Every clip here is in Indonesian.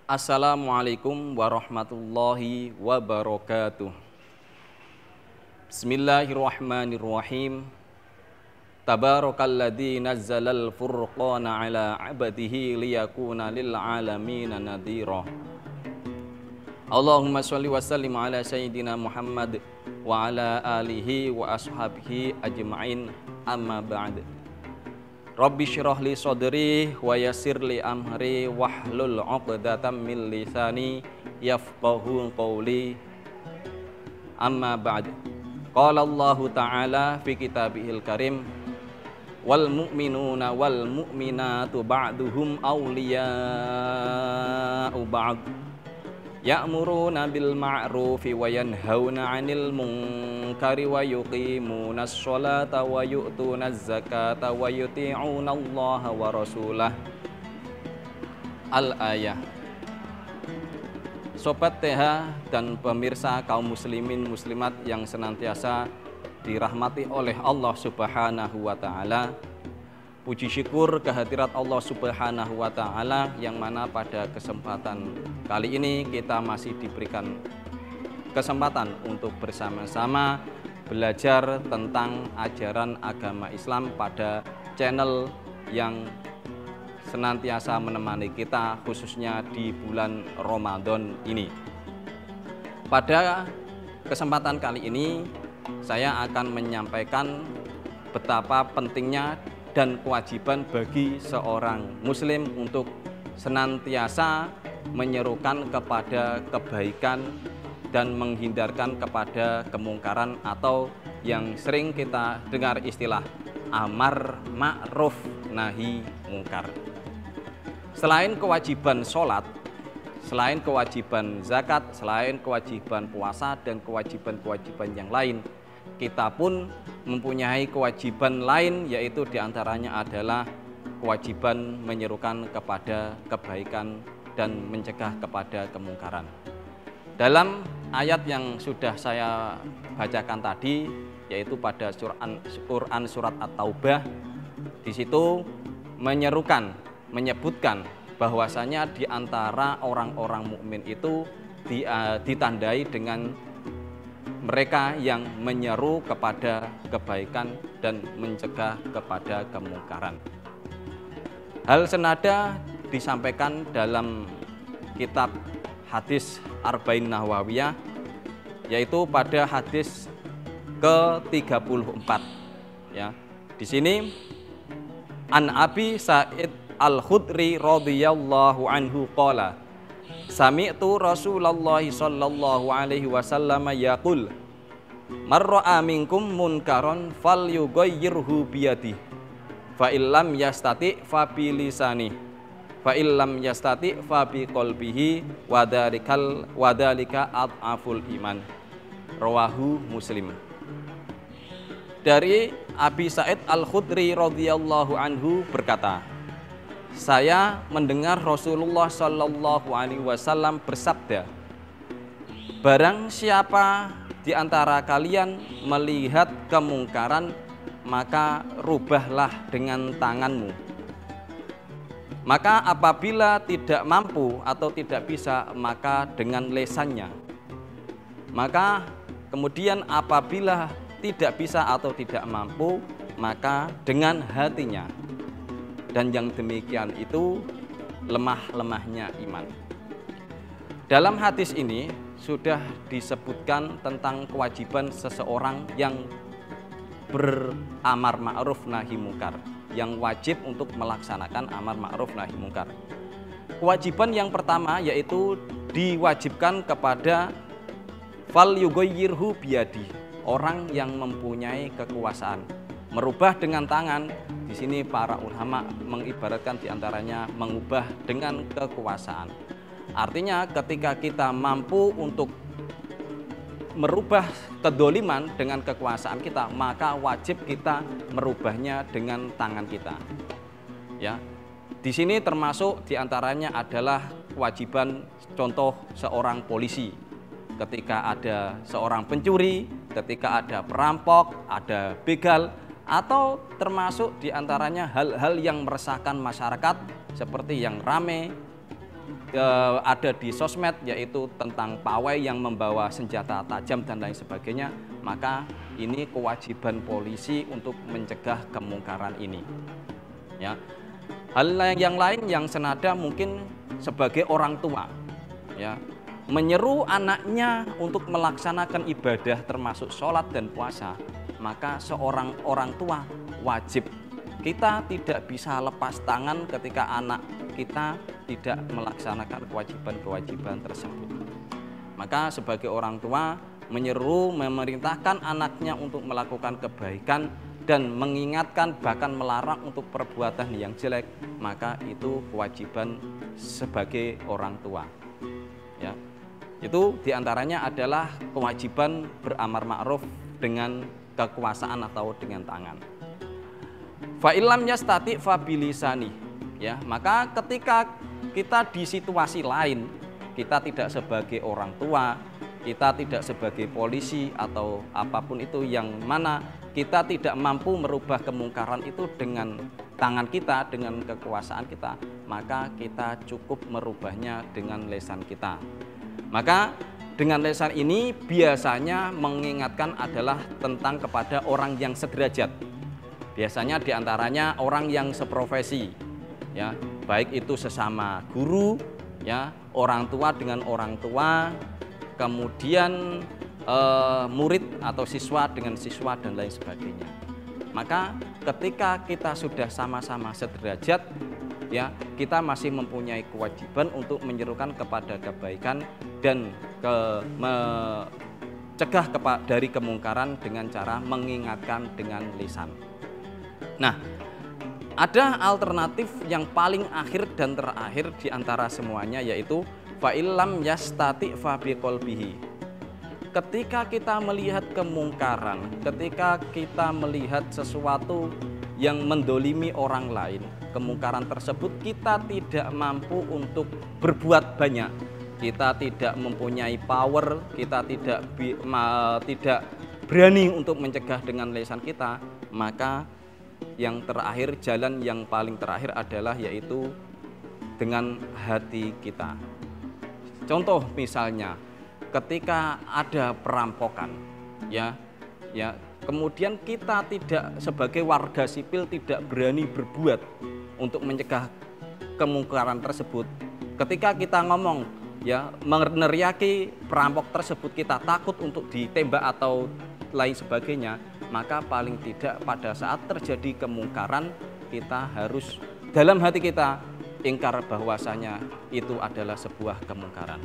Assalamualaikum warahmatullahi wabarakatuh. Bismillahirrahmanirrahim. Tabarakalladzi nazzalal furqana ala 'abdihi liyakuna lil 'alamin nadhira. Allahumma shalli wa sallim ala sayyidina Muhammad wa ala alihi wa ashabihi ajma'in, amma ba'd. Rabbi syrah li sadri wa yassir li amri wahlul 'uqdatam min lisani yafqahu qawli, amma ba'd. Qala Allah Ta'ala fi kitabihil karim, wal mu'minuna wal mu'minatu ba'duhum awliya'u ba'd, ya'muruna bil ma'rufi wa yanhauna 'anil munkari wa yuqimunas sholata wa yu'tunaz zakata wa yuti'una Allah wa rasulah. Al-ayah. Sobat TH dan pemirsa kaum muslimin muslimat yang senantiasa dirahmati oleh Allah Subhanahu wa Ta'ala, puji syukur kehadirat Allah Subhanahu wa Ta'ala yang mana pada kesempatan kali ini kita masih diberikan kesempatan untuk bersama-sama belajar tentang ajaran agama Islam pada channel yang senantiasa menemani kita khususnya di bulan Ramadan ini. Pada kesempatan kali ini saya akan menyampaikan betapa pentingnya dan kewajiban bagi seorang muslim untuk senantiasa menyerukan kepada kebaikan dan menghindarkan kepada kemungkaran atau yang sering kita dengar istilah amar ma'ruf nahi mungkar. Selain kewajiban sholat, selain kewajiban zakat, selain kewajiban puasa dan kewajiban-kewajiban yang lain, kita pun mempunyai kewajiban lain, yaitu diantaranya adalah kewajiban menyerukan kepada kebaikan dan mencegah kepada kemungkaran. Dalam ayat yang sudah saya bacakan tadi, yaitu pada Quran surat At-Taubah, di situ menyebutkan bahwasanya di antara orang-orang mukmin itu ditandai dengan mereka yang menyeru kepada kebaikan dan mencegah kepada kemungkaran. Hal senada disampaikan dalam kitab hadis Arba'in Nawawiyah, yaitu pada hadis ke-34 ya. Di sini An Abi Sa'id Al-Khudri radhiyallahu anhu qala, sami'tu Rasulullah sallallahu alaihi wasallam yaqul, man ra'a minkum munkaran falyughayyirhu biyadihi, fa illam yastati fa bi lisanihi, fa illam yastati fa bi qalbihi, wa dzalika adhaful iman. Rawahu Muslim. Dari Abi Sa'id Al-Khudri radhiyallahu anhu berkata, saya mendengar Rasulullah sallallahu alaihi wasallam bersabda, barang siapa di antara kalian melihat kemungkaran, maka rubahlah dengan tanganmu. Maka apabila tidak mampu atau tidak bisa, maka dengan lesannya. Maka kemudian apabila tidak bisa atau tidak mampu, maka dengan hatinya. Dan yang demikian itu lemah-lemahnya iman. Dalam hadis ini sudah disebutkan tentang kewajiban seseorang yang beramar ma'ruf nahi mungkar, yang wajib untuk melaksanakan amar ma'ruf nahi mungkar. Kewajiban yang pertama yaitu diwajibkan kepada fal yughayyirhu biyadi, orang yang mempunyai kekuasaan. Merubah dengan tangan, di sini para ulama mengibaratkan diantaranya mengubah dengan kekuasaan. Artinya ketika kita mampu untuk merubah kedoliman dengan kekuasaan kita, maka wajib kita merubahnya dengan tangan kita. Ya, di sini termasuk diantaranya adalah kewajiban contoh seorang polisi. Ketika ada seorang pencuri, ketika ada perampok, ada begal, atau termasuk diantaranya hal-hal yang meresahkan masyarakat seperti yang rame, ada di sosmed, yaitu tentang pawai yang membawa senjata tajam dan lain sebagainya, maka ini kewajiban polisi untuk mencegah kemungkaran ini. Ya. Hal yang lain yang senada mungkin sebagai orang tua, ya, menyeru anaknya untuk melaksanakan ibadah termasuk sholat dan puasa, maka seorang orang tua wajib, kita tidak bisa lepas tangan ketika anak kita tidak melaksanakan kewajiban-kewajiban tersebut. Maka sebagai orang tua menyeru, memerintahkan anaknya untuk melakukan kebaikan dan mengingatkan bahkan melarang untuk perbuatan yang jelek, maka itu kewajiban sebagai orang tua. Ya. Itu diantaranya adalah kewajiban beramar ma'ruf dengan kekuasaan atau dengan tangan. Fa'ilam yastati fabilisani, ya, maka ketika kita di situasi lain, kita tidak sebagai orang tua, kita tidak sebagai polisi atau apapun itu, yang mana kita tidak mampu merubah kemungkaran itu dengan tangan kita, dengan kekuasaan kita, maka kita cukup merubahnya dengan lisan kita. Maka dengan lisan ini biasanya mengingatkan adalah tentang kepada orang yang sederajat. Biasanya diantaranya orang yang seprofesi, ya, baik itu sesama guru, ya, orang tua dengan orang tua, kemudian murid atau siswa dengan siswa dan lain sebagainya. Maka ketika kita sudah sama-sama sederajat, ya, kita masih mempunyai kewajiban untuk menyerukan kepada kebaikan dan mencegah dari kemungkaran dengan cara mengingatkan dengan lisan. Nah, ada alternatif yang paling akhir dan terakhir di antara semuanya, yaitu fa'illam yastati fa biqalbihi. Ketika kita melihat kemungkaran, ketika kita melihat sesuatu yang mendolimi orang lain, kemungkaran tersebut kita tidak mampu untuk berbuat banyak, kita tidak mempunyai power, kita tidak berani untuk mencegah dengan lisan kita, maka yang terakhir, jalan yang paling terakhir adalah yaitu dengan hati kita. Contoh misalnya, ketika ada perampokan, ya, kemudian kita tidak sebagai warga sipil tidak berani berbuat untuk mencegah kemungkaran tersebut. Ketika kita ngomong, ya, meneriaki perampok tersebut, kita takut untuk ditembak atau lain sebagainya, maka paling tidak pada saat terjadi kemungkaran kita harus dalam hati kita ingkar bahwasanya itu adalah sebuah kemungkaran.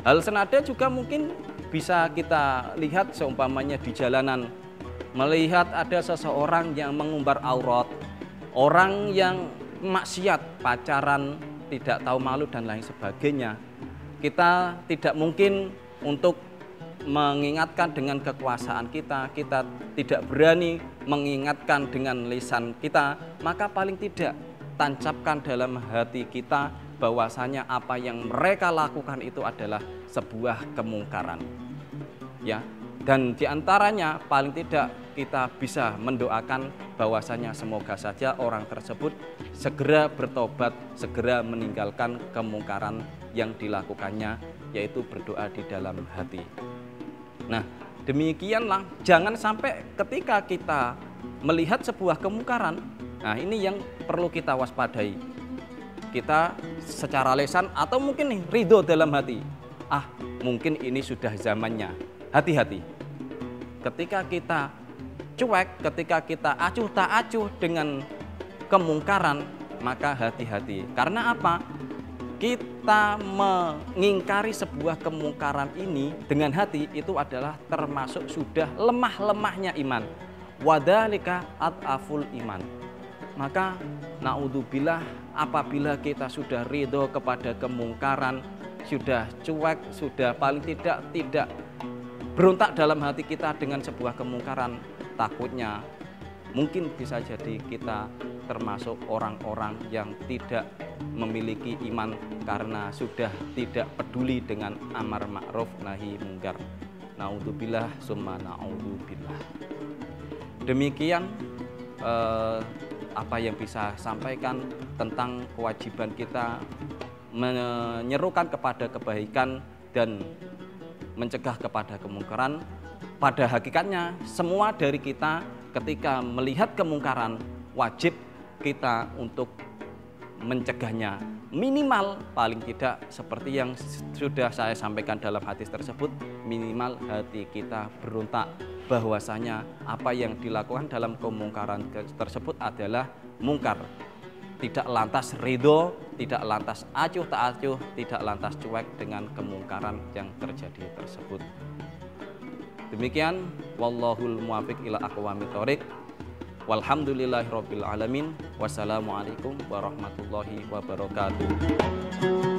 Hal senada juga mungkin bisa kita lihat seumpamanya di jalanan, melihat ada seseorang yang mengumbar aurat, orang yang maksiat, pacaran, tidak tahu malu dan lain sebagainya. Kita tidak mungkin untuk mengingatkan dengan kekuasaan kita, kita tidak berani mengingatkan dengan lisan kita, maka paling tidak tancapkan dalam hati kita bahwasanya apa yang mereka lakukan itu adalah sebuah kemungkaran, ya. Dan diantaranya paling tidak kita bisa mendoakan bahwasanya semoga saja orang tersebut segera bertobat, segera meninggalkan kemungkaran yang dilakukannya, yaitu berdoa di dalam hati. Nah, demikianlah, jangan sampai ketika kita melihat sebuah kemungkaran, nah ini yang perlu kita waspadai. Kita secara lisan atau mungkin nih ridho dalam hati, mungkin ini sudah zamannya. Hati-hati ketika kita cuek, ketika kita acuh tak acuh dengan kemungkaran, maka hati-hati. Karena apa? Kita mengingkari sebuah kemungkaran ini dengan hati itu adalah termasuk sudah lemah-lemahnya iman. Wadzalika ad'aful iman. Maka naudzubillah, apabila kita sudah ridho kepada kemungkaran, sudah cuek, sudah paling tidak berontak dalam hati kita dengan sebuah kemungkaran, takutnya mungkin bisa jadi kita termasuk orang-orang yang tidak memiliki iman karena sudah tidak peduli dengan amar ma'ruf nahi mungkar. Naudzubillah summa naudzubillah. Demikian apa yang bisa sampaikan tentang kewajiban kita menyerukan kepada kebaikan dan mencegah kepada kemungkaran. Pada hakikatnya semua dari kita ketika melihat kemungkaran wajib kita untuk mencegahnya, minimal paling tidak seperti yang sudah saya sampaikan dalam hadis tersebut, minimal hati kita berontak bahwasanya apa yang dilakukan dalam kemungkaran tersebut adalah mungkar. Tidak lantas ridho, tidak lantas acuh tak acuh, tidak lantas cuek dengan kemungkaran yang terjadi tersebut. Demikian, wallahul muwaffiq ila aqwamit thoriq. Walhamdulillahirabbil alamin. Wassalamualaikum warahmatullahi wabarakatuh.